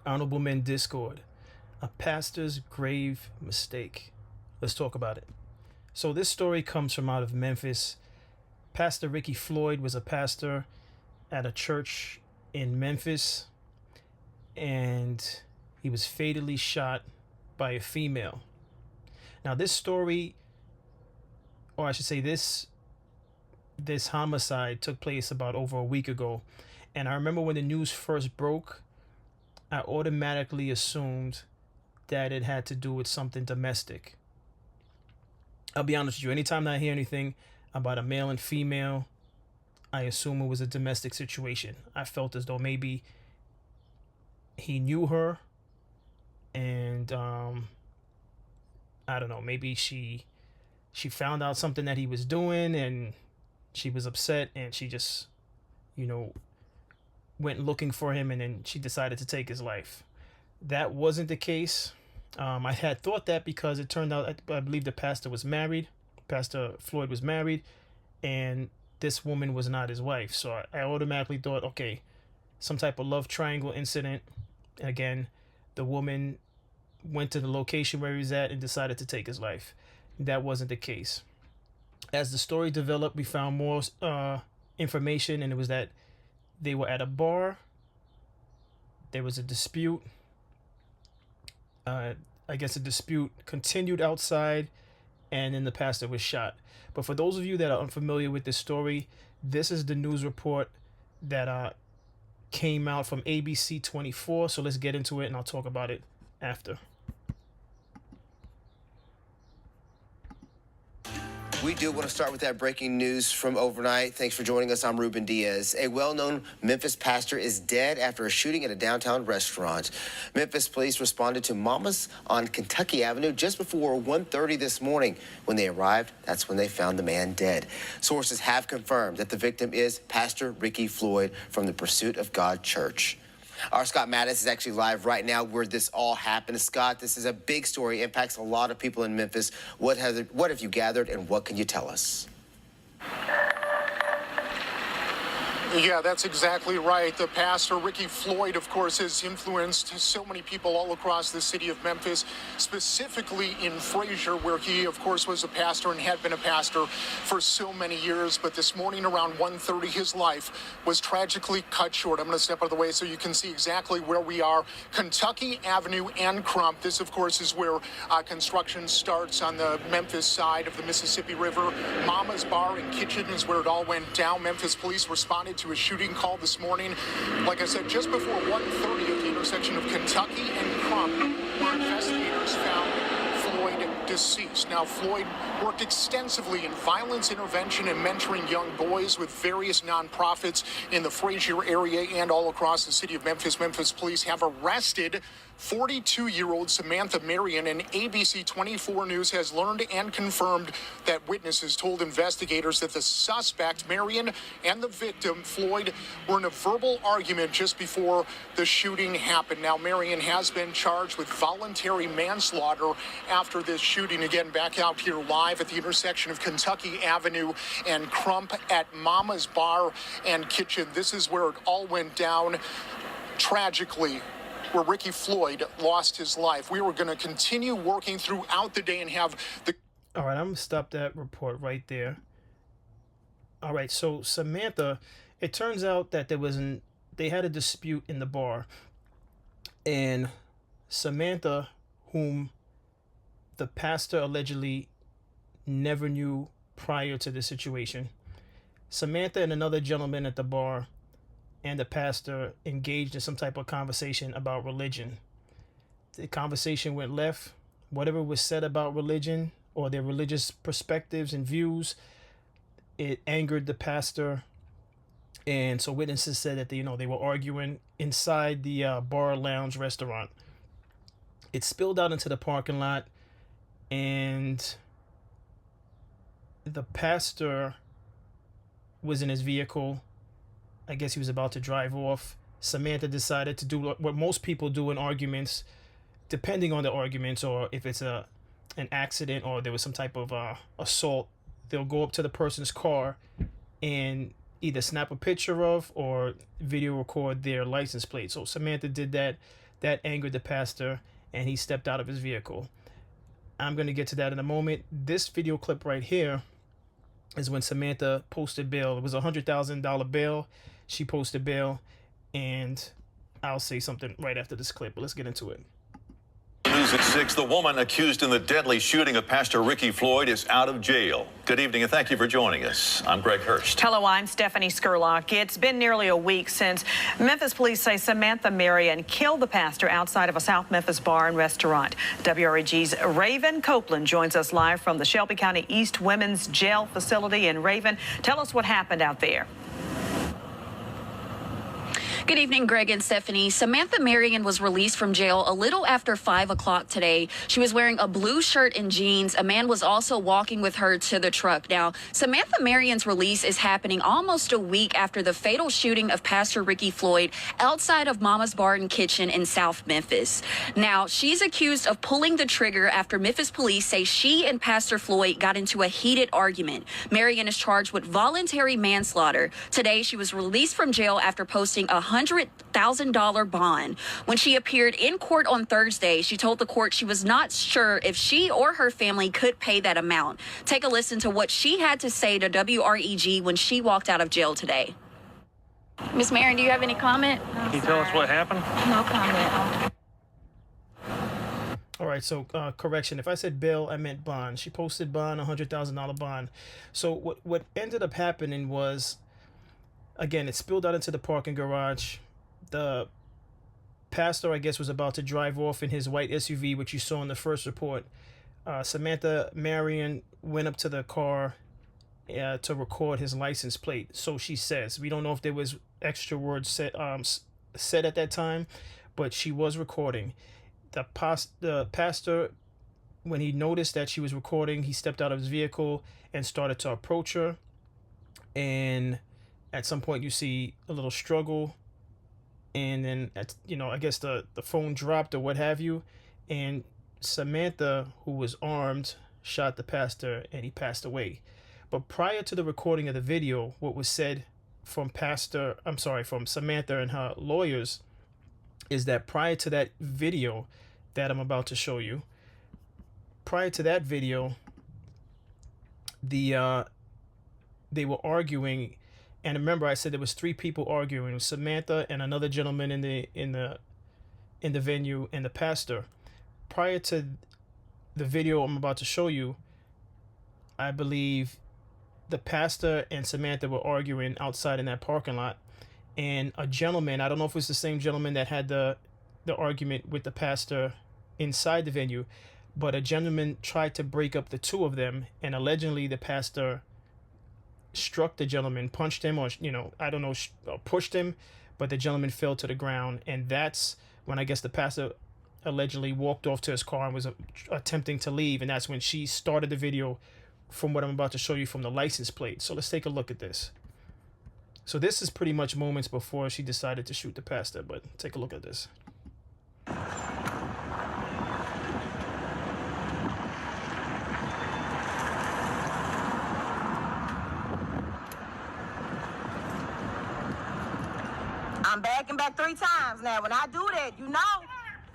Honorable Men Discord, a pastor's grave mistake. Let's talk about it. So this story comes from out of Memphis. Pastor Ricky Floyd was a pastor at a church in Memphis, and he was fatally shot by a female. Now this story, or I should say this homicide took place about over a week ago. And I remember when the news first broke, I automatically assumed that it had to do with something domestic. I'll be honest with you, anytime I hear anything about a male and female, I assume it was a domestic situation. I felt as though maybe he knew her, and I don't know, maybe she found out something that he was doing, and she was upset, and she just, you know, went looking for him, and then she decided to take his life. That wasn't the case. I had thought that because it turned out, I believe the pastor was married. Pastor Floyd was married, and this woman was not his wife. So I automatically thought, okay, some type of love triangle incident. Again, the woman went to the location where he was at and decided to take his life. That wasn't the case. As the story developed, we found more information, and it was that they were at a bar. There was a dispute. I guess a dispute continued outside, and then the pastor was shot. But for those of you that are unfamiliar with this story, this is the news report that came out from ABC 24. So let's get into it, and I'll talk about it after. We do want to start with that breaking news from overnight. Thanks for joining us. I'm Ruben Diaz. A well-known Memphis pastor is dead after a shooting at a downtown restaurant. Memphis police responded to Mama's on Kentucky Avenue just before 1:30 this morning. When they arrived, that's when they found the man dead. Sources have confirmed that the victim is Pastor Ricky Floyd from the Pursuit of God Church. Our Scott Mattis is actually live right now where this all happened. Scott, this is a big story, impacts a lot of people in Memphis. What have you gathered, and what can you tell us? Yeah, that's exactly right. The pastor, Ricky Floyd, of course, has influenced so many people all across the city of Memphis, specifically in Frazier, where he, of course, was a pastor and had been a pastor for so many years. But this morning around 1:30, his life was tragically cut short. I'm going to step out of the way so you can see exactly where we are. Kentucky Avenue and Crump. This, of course, is where construction starts on the Memphis side of the Mississippi River. Mama's Bar and Kitchen is where it all went down. Memphis police responded to a shooting call this morning, like I said, just before 1:30 at the intersection of Kentucky and Crump, where investigators found Floyd deceased. Now, Floyd worked extensively in violence intervention and mentoring young boys with various nonprofits in the Frazier area and all across the city of Memphis. Memphis police have arrested 42-year-old Samantha Marion, and ABC 24 News has learned and confirmed that witnesses told investigators that the suspect, Marion, and the victim, Floyd, were in a verbal argument just before the shooting happened. Now, Marion has been charged with voluntary manslaughter after this shooting. Again, back out here live at the intersection of Kentucky Avenue and Crump at Mama's Bar and Kitchen. This is where it all went down tragically, where Ricky Floyd lost his life. We were going to continue working throughout the day and have the... All right, I'm going to stop that report right there. All right, so Samantha, it turns out that they had a dispute in the bar. And Samantha, whom the pastor allegedly never knew prior to the situation, Samantha and another gentleman at the bar and the pastor engaged in some type of conversation about religion. The conversation went left. Whatever was said about religion or their religious perspectives and views, it angered the pastor. And so witnesses said that they were arguing inside the bar lounge restaurant. It spilled out into the parking lot, and the pastor was in his vehicle. I guess he was about to drive off. Samantha decided to do what most people do in arguments, depending on the arguments, or if it's an accident or there was some type of assault. They'll go up to the person's car and either snap a picture of or video record their license plate. So Samantha did that. that angered the pastor, and he stepped out of his vehicle. I'm going to get to that in a moment. This video clip right here is when Samantha posted bail. It was a $100,000 bail. She posted bail, and I'll say something right after this clip, but let's get into it. News at 6. The woman accused in the deadly shooting of Pastor Ricky Floyd is out of jail. Good evening, and thank you for joining us. I'm Greg Hurst. Hello, I'm Stephanie Skurlock. It's been nearly a week since Memphis police say Samantha Marion killed the pastor outside of a South Memphis bar and restaurant. WREG's Raven Copeland joins us live from the Shelby County East Women's Jail Facility. And Raven, tell us what happened out there. Good evening, Greg and Stephanie. Samantha Marion was released from jail a little after 5 o'clock today. She was wearing a blue shirt and jeans. A man was also walking with her to the truck. Now, Samantha Marion's release is happening almost a week after the fatal shooting of Pastor Ricky Floyd outside of Mama's Bar and Kitchen in South Memphis. Now, she's accused of pulling the trigger after Memphis police say she and Pastor Floyd got into a heated argument. Marion is charged with voluntary manslaughter. Today, she was released from jail after posting a $100,000 bond. When she appeared in court on Thursday, she told the court she was not sure if she or her family could pay that amount. Take a listen to what she had to say to WREG when she walked out of jail today. Miss Marion, do you have any comment? Can you tell us what happened? No comment. All right, so correction. If I said bail, I meant bond. She posted bond, $100,000 bond. So what ended up happening was, again, it spilled out into the parking garage. The pastor, I guess, was about to drive off in his white SUV, which you saw in the first report. Samantha Marion went up to the car to record his license plate. So she says. We don't know if there was extra words said at that time, but she was recording. The pastor, when he noticed that she was recording, he stepped out of his vehicle and started to approach her. And at some point you see a little struggle, and then I guess the phone dropped or what have you, and Samantha, who was armed, shot the pastor and he passed away. But prior to the recording of the video, what was said from Samantha and her lawyers is that prior to that video that I'm about to show you, prior to that video, they were arguing. And remember, I said there was 3 people arguing: Samantha and another gentleman in the venue, and the pastor. Prior to the video I'm about to show you, I believe the pastor and Samantha were arguing outside in that parking lot, and a gentleman, I don't know if it was the same gentleman that had the argument with the pastor inside the venue, but a gentleman tried to break up the two of them, and allegedly the pastor struck the gentleman, punched him, or pushed him, but the gentleman fell to the ground. And that's when I guess the pastor allegedly walked off to his car and was attempting to leave, and that's when she started the video from what I'm about to show you from the license plate. So let's take a look at this. So this is pretty much moments before she decided to shoot the pastor, but take a look at this. I'm backing back 3 times now. When I do that, you know.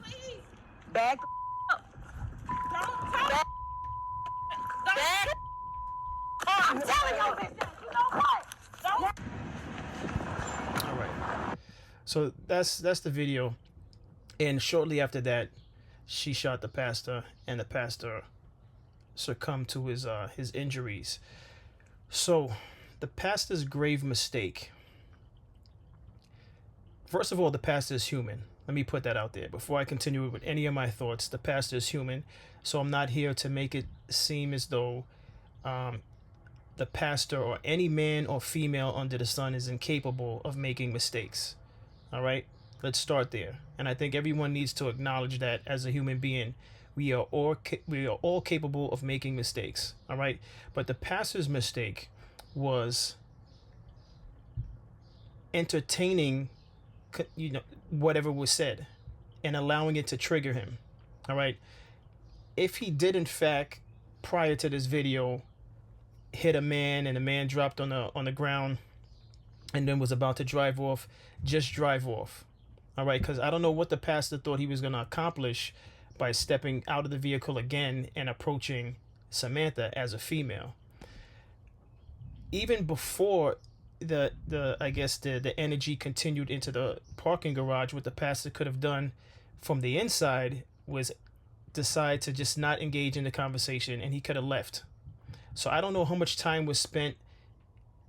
Please. Back up. Back. I'm telling you, bitch. You know what? All right. So that's the video. And shortly after that, she shot the pastor, and the pastor succumbed to his injuries. So the pastor's grave mistake. First of all, the pastor is human. Let me put that out there. Before I continue with any of my thoughts, the pastor is human. So I'm not here to make it seem as though the pastor or any man or female under the sun is incapable of making mistakes. All right? Let's start there. And I think everyone needs to acknowledge that as a human being, we are all capable of making mistakes. All right? But the pastor's mistake was entertaining whatever was said and allowing it to trigger him. All right. If he did in fact, prior to this video, hit a man and the man dropped on the ground and then was about to drive off, just drive off. All right, because I don't know what the pastor thought he was going to accomplish by stepping out of the vehicle again and approaching Samantha as a female. Even before the I guess the energy continued into the parking garage, what the pastor could have done from the inside was decide to just not engage in the conversation, and he could have left. So I don't know how much time was spent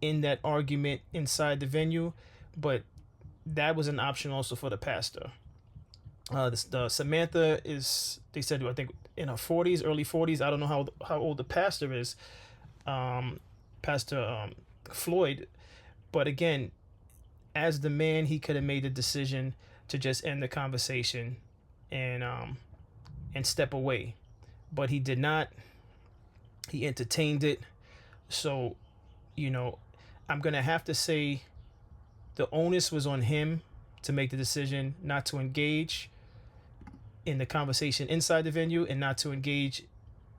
in that argument inside the venue, but that was an option also for the pastor. The Samantha is, they said, I think in her 40s, early 40s. I don't know how old the pastor is, Pastor Floyd. But again, as the man, he could have made the decision to just end the conversation and step away. But he did not. He entertained it. So, you know, I'm going to have to say the onus was on him to make the decision not to engage in the conversation inside the venue and not to engage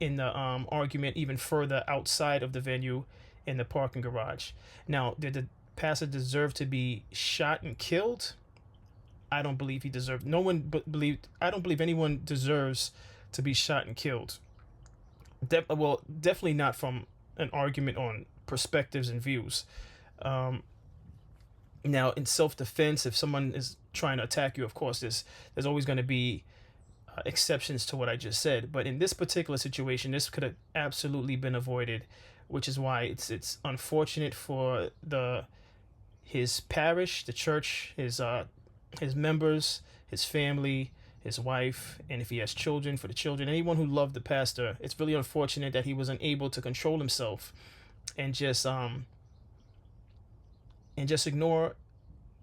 in the argument even further outside of the venue in the parking garage. Now, did the pastor deserve to be shot and killed? I don't believe he deserved. No one believed. I don't believe anyone deserves to be shot and killed. Definitely not from an argument on perspectives and views. Now, in self-defense, if someone is trying to attack you, of course, there's always going to be exceptions to what I just said. But in this particular situation, this could have absolutely been avoided, which is why it's unfortunate for his parish, the church, his members, his family, his wife, and if he has children, for the children, anyone who loved the pastor. It's really unfortunate that he was unable to control himself and just ignore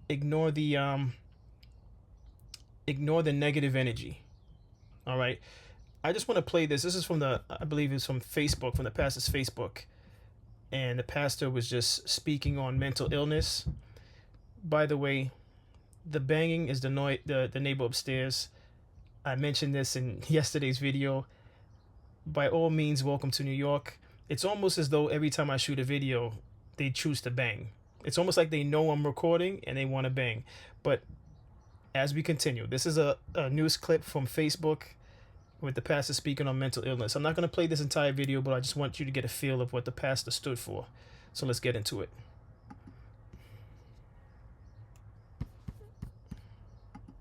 the negative energy. All right, I just want to play this. This is from I believe it's from Facebook, from the pastor's Facebook, and the pastor was just speaking on mental illness. By the way, the banging is the neighbor upstairs. I mentioned this in yesterday's video. By all means, welcome to New York. It's almost as though every time I shoot a video, they choose to bang. It's almost like they know I'm recording and they want to bang. But as we continue, this is a news clip from Facebook with the pastor speaking on mental illness. I'm not going to play this entire video, but I just want you to get a feel of what the pastor stood for. So let's get into it.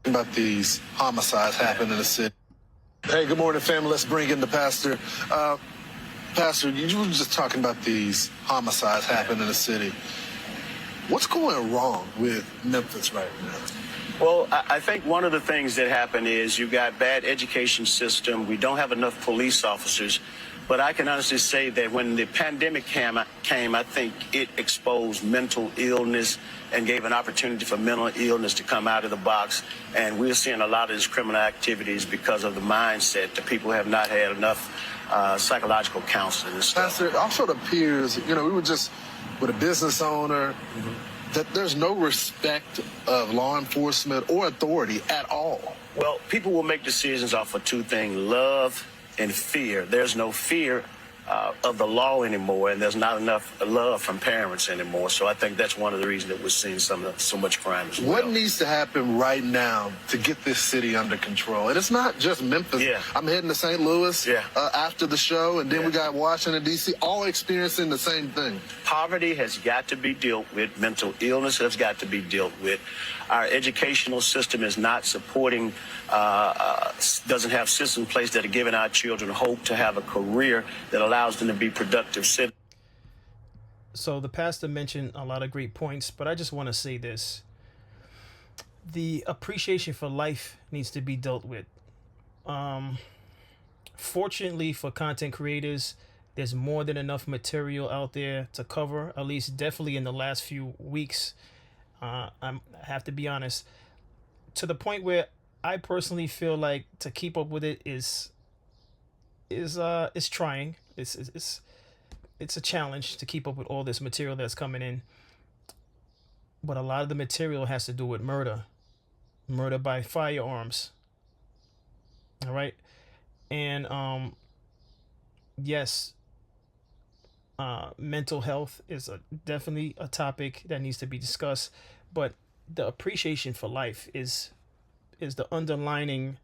About these homicides happening in the city. Hey, good morning, family. Let's bring in the pastor. Pastor, you were just talking about these homicides happening in the city. What's going wrong with Memphis right now? Well, I think one of the things that happened is you got bad education system. We don't have enough police officers. But I can honestly say that when the pandemic came, I think it exposed mental illness and gave an opportunity for mental illness to come out of the box. And we're seeing a lot of these criminal activities because of the mindset that people have not had enough psychological counseling and stuff. Pastor, also it appears, we were just with a business owner, that there's no respect of law enforcement or authority at all. Well, people will make decisions off of two things: love and fear. There's no fear of the law anymore, and there's not enough love from parents anymore. So I think that's one of the reasons that we're seeing so much crime as well. What needs to happen right now to get this city under control? And it's not just Memphis. Yeah. I'm heading to St. Louis after the show, and then we got Washington, D.C., all experiencing the same thing. Poverty has got to be dealt with. Mental illness has got to be dealt with. Our educational system is not supporting, doesn't have systems in place that are giving our children hope to have a career that allows them to be productive citizens. So the pastor mentioned a lot of great points, but I just want to say this. The appreciation for life needs to be dealt with. Fortunately for content creators, there's more than enough material out there to cover, at least definitely in the last few weeks. I have to be honest, to the point where I personally feel like to keep up with it is trying. It's a challenge to keep up with all this material that's coming in. But a lot of the material has to do with murder by firearms. All right, and yes, mental health is definitely a topic that needs to be discussed, but the appreciation for life is the underlining,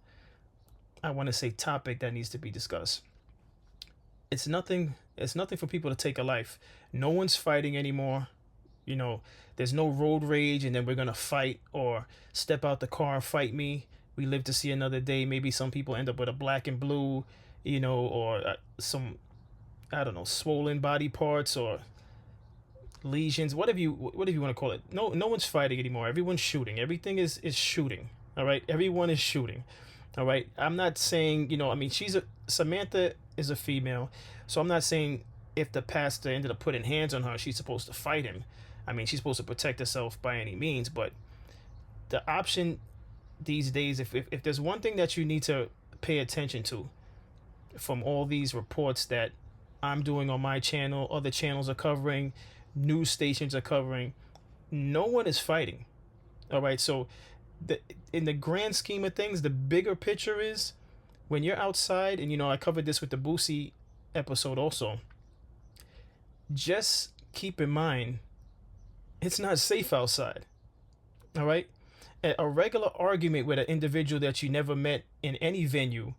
I want to say, topic that needs to be discussed. It's nothing for people to take a life. No one's fighting anymore. You know, there's no road rage and then we're gonna fight, or step out the car and fight me. We live to see another day. Maybe some people end up with a black and blue, you know, or some, I don't know, swollen body parts or lesions, whatever you want to call it. No one's fighting anymore. Everyone's shooting. Everything is shooting. All right, everyone is shooting. All right, I'm not saying, you know, I mean, Samantha is a female, so I'm not saying if the pastor ended up putting hands on her, she's supposed to fight him. I mean, she's supposed to protect herself by any means, but the option these days, if there's one thing that you need to pay attention to from all these reports that I'm doing on my channel, other channels are covering, news stations are covering, no one is fighting. All right, so in the grand scheme of things, the bigger picture is when you're outside, and you know, I covered this with the Boosie episode also, just keep in mind it's not safe outside. All right, a regular argument with an individual that you never met in any venue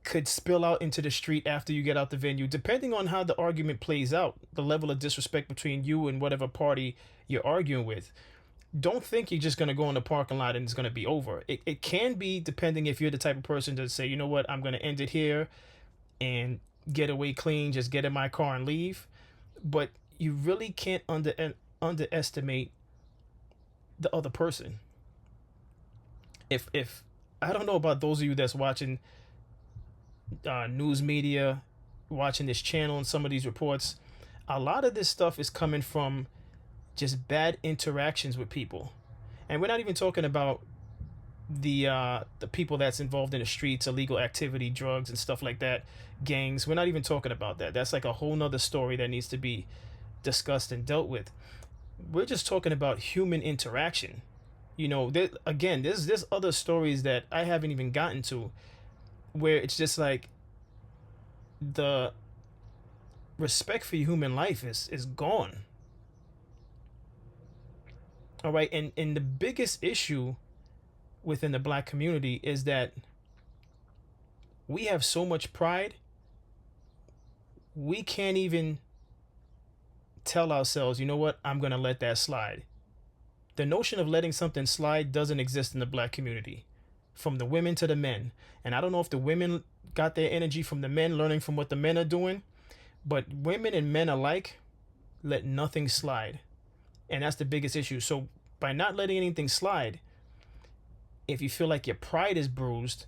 could spill out into the street after you get out the venue, depending on how the argument plays out, the level of disrespect between you and whatever party you're arguing with. Don't think you're just going to go in the parking lot and it's going to be over. It can be, depending if you're the type of person to say, you know what, I'm going to end it here and get away clean, just get in my car and leave. But you really can't underestimate the other person. If I don't know about those of you that's watching news media, watching this channel and some of these reports, a lot of this stuff is coming from just bad interactions with people. And we're not even talking about the people that's involved in the streets, illegal activity, drugs and stuff like that, gangs. We're not even talking about that. That's like a whole nother story that needs to be discussed and dealt with. We're just talking about human interaction. You know, there's other stories that I haven't even gotten to, where it's just like the respect for human life is gone. All right, and the biggest issue within the black community is that we have so much pride, we can't even tell ourselves, you know what, I'm going to let that slide. The notion of letting something slide doesn't exist in the black community, from the women to the men. And I don't know if the women got their energy from the men, learning from what the men are doing, but women and men alike let nothing slide. And that's the biggest issue. So by not letting anything slide, if you feel like your pride is bruised,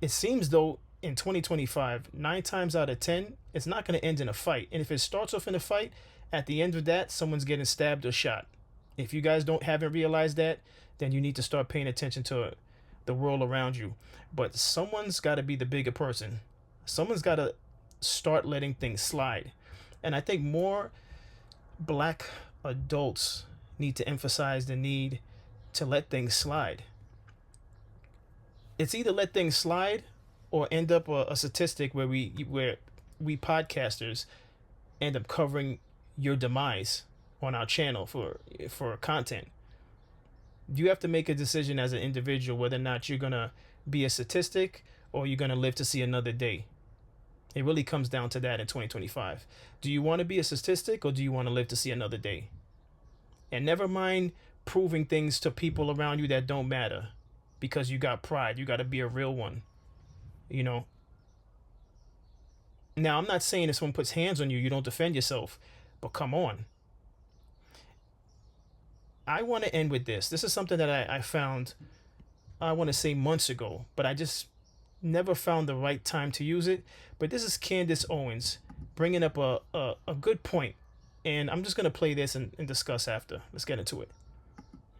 it seems though in 2025, 9 times out of 10, it's not going to end in a fight. And if it starts off in a fight, at the end of that, someone's getting stabbed or shot. If you guys haven't realized that, then you need to start paying attention to the world around you. But someone's got to be the bigger person. Someone's got to start letting things slide. And I think more black adults need to emphasize the need to let things slide. It's either let things slide or end up a statistic where we podcasters end up covering your demise on our channel for content. You have to make a decision as an individual whether or not you're gonna be a statistic or you're gonna live to see another day. It really comes down to that in 2025. Do you want to be a statistic or do you want to live to see another day? And never mind proving things to people around you that don't matter because you got pride. You got to be a real one, you know. Now, I'm not saying if someone puts hands on you, you don't defend yourself, but come on. I want to end with this. This is something that I found, I want to say months ago, but I just never found the right time to use it. But this is Candace Owens bringing up a good point. And I'm just going to play this and discuss after. Let's get into it.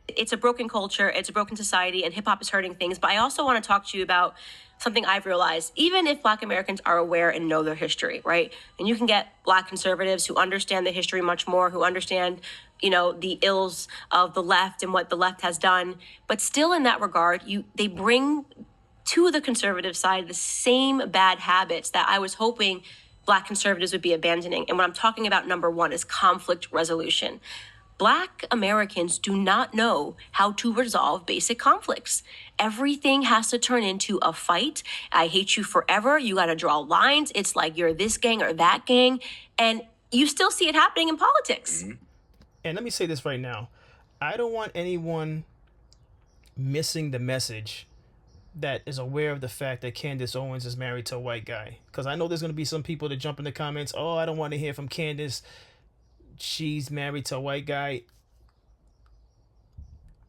It's a broken culture, it's a broken society, and hip hop is hurting things. But I also want to talk to you about something I've realized. Even if Black Americans are aware and know their history, right? And you can get Black conservatives who understand the history much more, who understand, you know, the ills of the left and what the left has done. But still in that regard, they bring to the conservative side the same bad habits that I was hoping Black conservatives would be abandoning. And what I'm talking about, number one, is conflict resolution. Black Americans do not know how to resolve basic conflicts. Everything has to turn into a fight. I hate you forever. You got to draw lines. It's like you're this gang or that gang. And you still see it happening in politics. And let me say this right now. I don't want anyone missing the message that is aware of the fact that Candace Owens is married to a white guy. Because I know there's going to be some people that jump in the comments, oh, I don't want to hear from Candace. She's married to a white guy.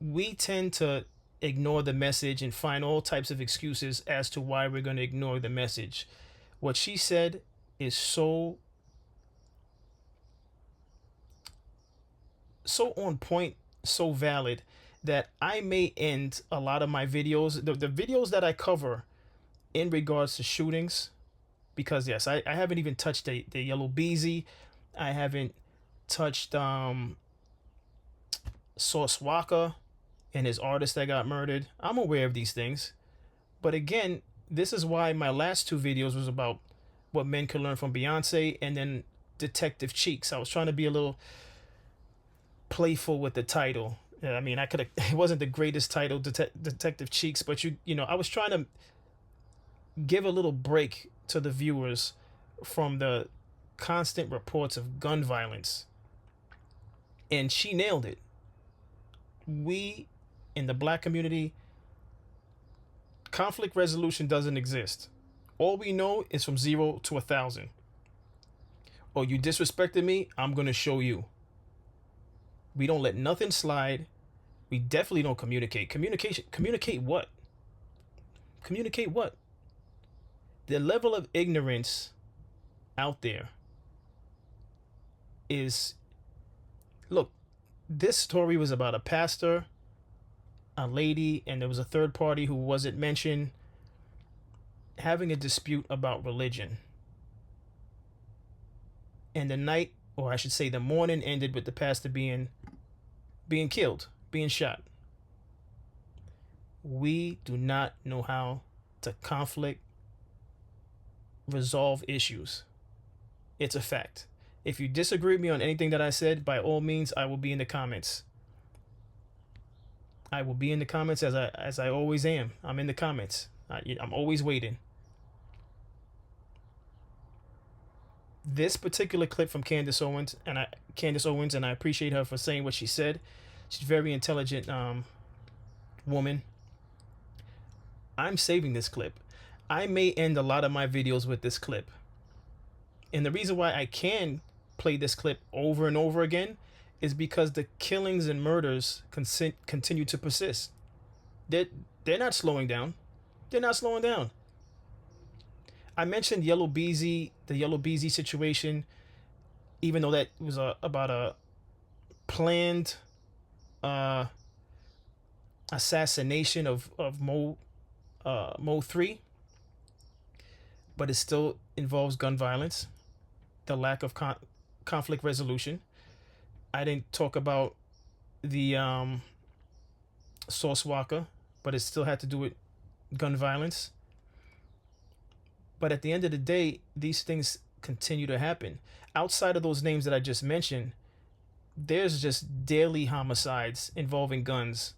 We tend to ignore the message and find all types of excuses as to why we're going to ignore the message. What she said is so on point, so valid, that I may end a lot of my videos, the videos that I cover in regards to shootings, because yes, I haven't even touched the Yellow Beezy. I haven't touched Sauce Walker and his artist that got murdered. I'm aware of these things. But again, this is why my last two videos was about what men could learn from Beyonce and then Detective Cheeks. I was trying to be a little playful with the title. I mean, it wasn't the greatest title, Detective Cheeks, but you know, I was trying to give a little break to the viewers from the constant reports of gun violence. And she nailed it. We, in the black community, conflict resolution doesn't exist. All we know is from 0 to 1,000. Oh, you disrespected me? I'm going to show you. We don't let nothing slide. We definitely don't communicate. Communicate what? Communicate what? The level of ignorance out there is, look, this story was about a pastor, a lady, and there was a third party who wasn't mentioned, having a dispute about religion. And the night, or I should say the morning, ended with the pastor being killed, being shot. We do not know how to conflict resolve issues. It's a fact. If you disagree with me on anything that I said, by all means, I will be in the comments. I will be in the comments as I always am. I'm in the comments. I'm always waiting. This particular clip from Candace Owens, and I appreciate her for saying what she said. She's a very intelligent woman. I'm saving this clip. I may end a lot of my videos with this clip. And the reason why I can play this clip over and over again is because the killings and murders continue to persist. They're not slowing down. They're not slowing down. I mentioned the Yellow Beezy situation, even though that was about a planned assassination of Mo 3, but it still involves gun violence, the lack of conflict resolution. I didn't talk about the Sauce Walker, but it still had to do with gun violence. But at the end of the day, these things continue to happen. Outside of those names that I just mentioned, there's just daily homicides involving guns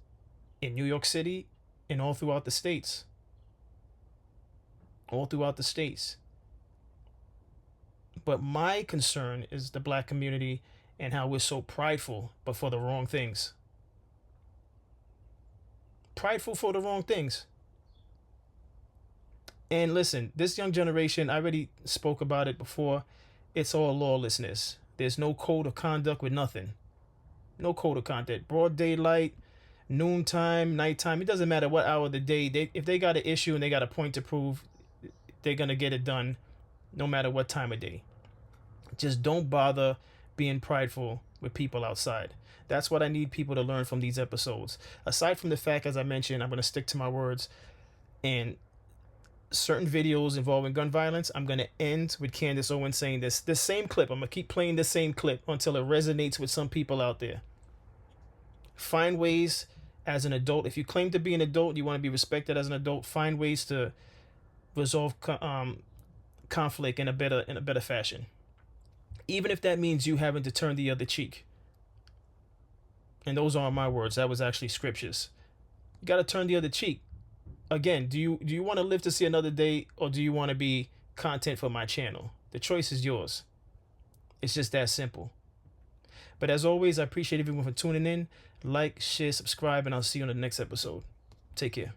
in New York City and all throughout the states. All throughout the states. But my concern is the black community and how we're so prideful, but for the wrong things. Prideful for the wrong things. And listen, this young generation, I already spoke about it before. It's all lawlessness. There's no code of conduct with nothing. No code of conduct. Broad daylight, noontime, nighttime. It doesn't matter what hour of the day. If they got an issue and they got a point to prove, they're going to get it done no matter what time of day. Just don't bother being prideful with people outside. That's what I need people to learn from these episodes. Aside from the fact, as I mentioned, I'm going to stick to my words. And certain videos involving gun violence, I'm going to end with Candace Owens saying this same clip. I'm going to keep playing the same clip until it resonates with some people out there. Find ways as an adult. If you claim to be an adult, you want to be respected as an adult, find ways to resolve conflict in a better fashion. Even if that means you having to turn the other cheek. And those aren't my words. That was actually scriptures. You got to turn the other cheek. Again, do you want to live to see another day, or do you want to be content for my channel? The choice is yours. It's just that simple. But as always, I appreciate everyone for tuning in. Like, share, subscribe, and I'll see you on the next episode. Take care.